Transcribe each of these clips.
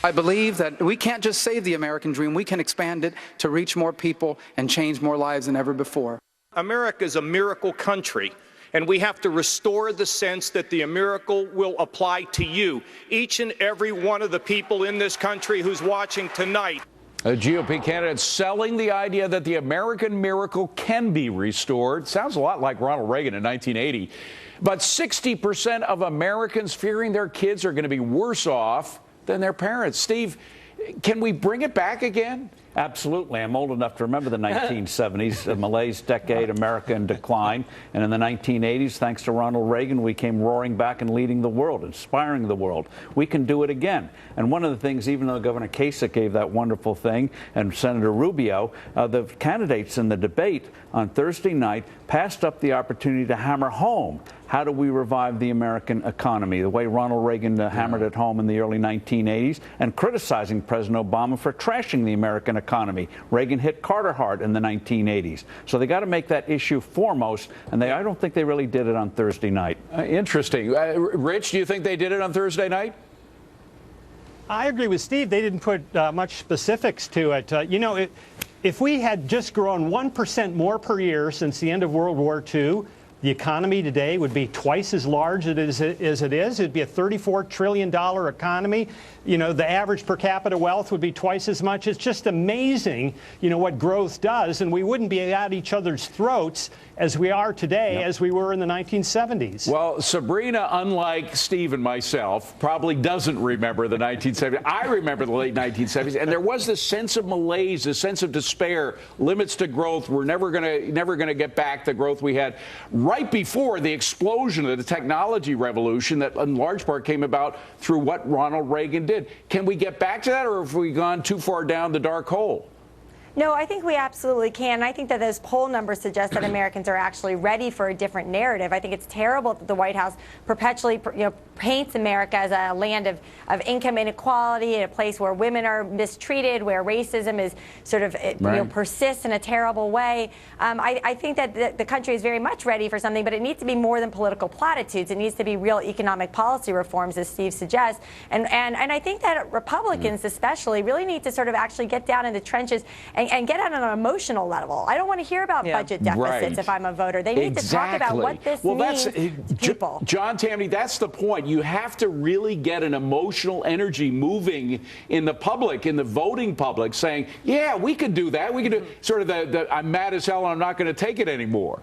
I believe that we can't just save the American dream, we can expand it to reach more people and change more lives than ever before. America is a miracle country, and we have to restore the sense that the miracle will apply to you, each and every one of the people in this country who's watching tonight. A GOP candidate selling the idea that the American miracle can be restored. Sounds a lot like Ronald Reagan in 1980. But 60% of Americans fearing their kids are going to be worse off than their parents. Steve, can we bring it back again? Absolutely. I'm old enough to remember the 1970s, a malaise decade, America in decline. And in the 1980s, thanks to Ronald Reagan, we came roaring back and leading the world, inspiring the world. We can do it again. And one of the things, even though Governor Kasich gave that wonderful thing, and Senator Rubio, the candidates in the debate on Thursday night passed up the opportunity to hammer home, how do we revive the American economy, the way Ronald Reagan hammered it home in the early 1980s, and criticizing President Obama for trashing the American economy. Reagan hit Carter hard in the 1980s. So they got to make that issue foremost, and I don't think they really did it on Thursday night. Interesting. Rich, do you think they did it on Thursday night? I agree with Steve. They didn't put much specifics to it. If we had just grown 1% more per year since the end of World War II, the economy today would be twice as large as it is. It'd be a $34 trillion economy. The average per capita wealth would be twice as much. It's just amazing, what growth does. And we wouldn't be at each other's throats as we are today, as we were in the 1970s. Well, Sabrina, unlike Steve and myself, probably doesn't remember the 1970s. I remember the late 1970s, and there was this sense of malaise, this sense of despair, limits to growth. We're never gonna get back the growth we had right before the explosion of the technology revolution that in large part came about through what Ronald Reagan did. Can we get back to that, or have we gone too far down the dark hole? No, I think we absolutely can. I think that those poll numbers suggest that Americans are actually ready for a different narrative. I think it's terrible that the White House perpetually, paints America as a land of income inequality, a place where women are mistreated, where racism is sort of persists in a terrible way. I think that the country is very much ready for something, but it needs to be more than political platitudes. It needs to be real economic policy reforms, as Steve suggests. And I think that Republicans especially really need to sort of actually get down in the trenches and get on an emotional level. I don't want to hear about budget deficits if I'm a voter. They need to talk about what this means to people. John Tamny, that's the point. You have to really get an emotional energy moving in the public, in the voting public, saying, yeah, we could do that. We could do sort of the I'm mad as hell and I'm not going to take it anymore.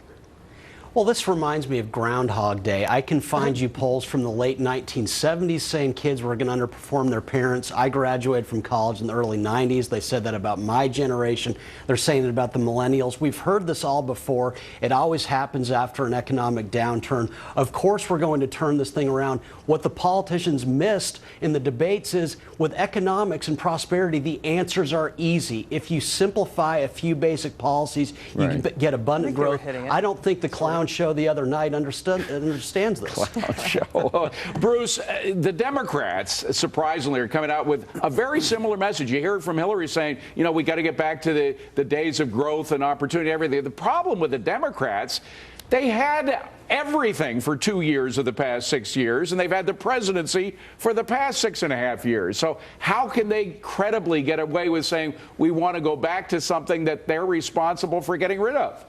Well, this reminds me of Groundhog Day. I can find you polls from the late 1970s saying kids were going to underperform their parents. I graduated from college in the early 90s. They said that about my generation. They're saying it about the millennials. We've heard this all before. It always happens after an economic downturn. Of course, we're going to turn this thing around. What the politicians missed in the debates is with economics and prosperity, the answers are easy. If you simplify a few basic policies, you can get abundant growth. I don't think the clown show the other night understands this. Clown show. Bruce, the Democrats, surprisingly, are coming out with a very similar message. You hear it from Hillary saying, we got to get back to the days of growth and opportunity, everything. The problem with the Democrats, they had everything for 2 years of the past 6 years, and they've had the presidency for the past 6.5 years. So how can they credibly get away with saying we want to go back to something that they're responsible for getting rid of?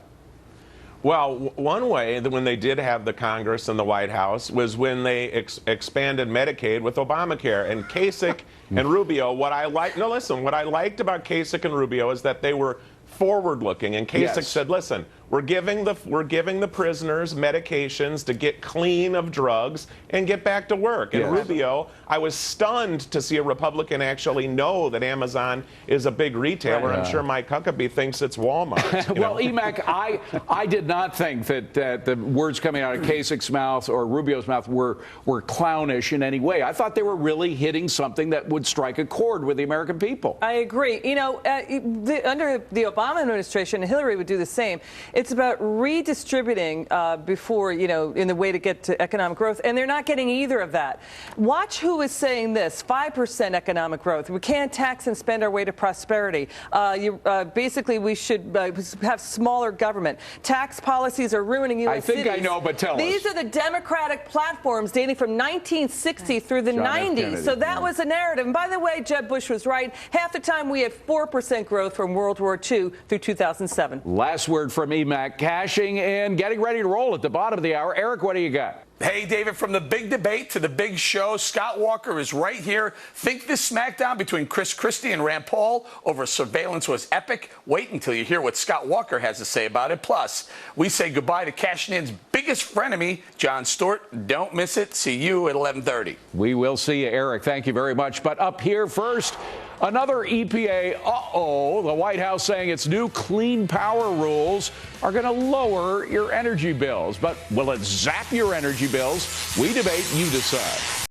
Well, one way that when they did have the Congress and the White House was when they expanded Medicaid with Obamacare. And Kasich and Rubio, what I liked about Kasich and Rubio is that they were forward-looking. And Kasich said, listen, we're giving the prisoners medications to get clean of drugs and get back to work. And Rubio, I was stunned to see a Republican actually know that Amazon is a big retailer. I'm sure Mike Huckabee thinks it's Walmart. Well, Emac, I did not think that the words coming out of Kasich's mouth or Rubio's mouth were clownish in any way. I thought they were really hitting something that would strike a chord with the American people. I agree. Under the Obama administration, and Hillary would do the same, It's about redistributing before, in the way to get to economic growth. And they're not getting either of that. Watch who is saying this, 5% economic growth. We can't tax and spend our way to prosperity. Basically, we should have smaller government. Tax policies are ruining U.S. I think cities. I know, but tell us. These are the Democratic platforms dating from 1960 through the John F. 90s. Kennedy, So that was a narrative. And by the way, Jeb Bush was right. Half the time we had 4% growth from World War II through 2007. Last word from EMAC, cashing and getting ready to roll at the bottom of the hour. Eric, what do you got? Hey, David, from the big debate to the big show, Scott Walker is right here. Think this smackdown between Chris Christie and Rand Paul over surveillance was epic? Wait until you hear what Scott Walker has to say about it. Plus, we say goodbye to cashing in's biggest frenemy, Jon Stewart. Don't miss it. See you at 11:30. We will see you, Eric. Thank you very much. But up here first, another EPA, the White House saying its new clean power rules are going to lower your energy bills. But will it zap your energy bills? We debate, you decide.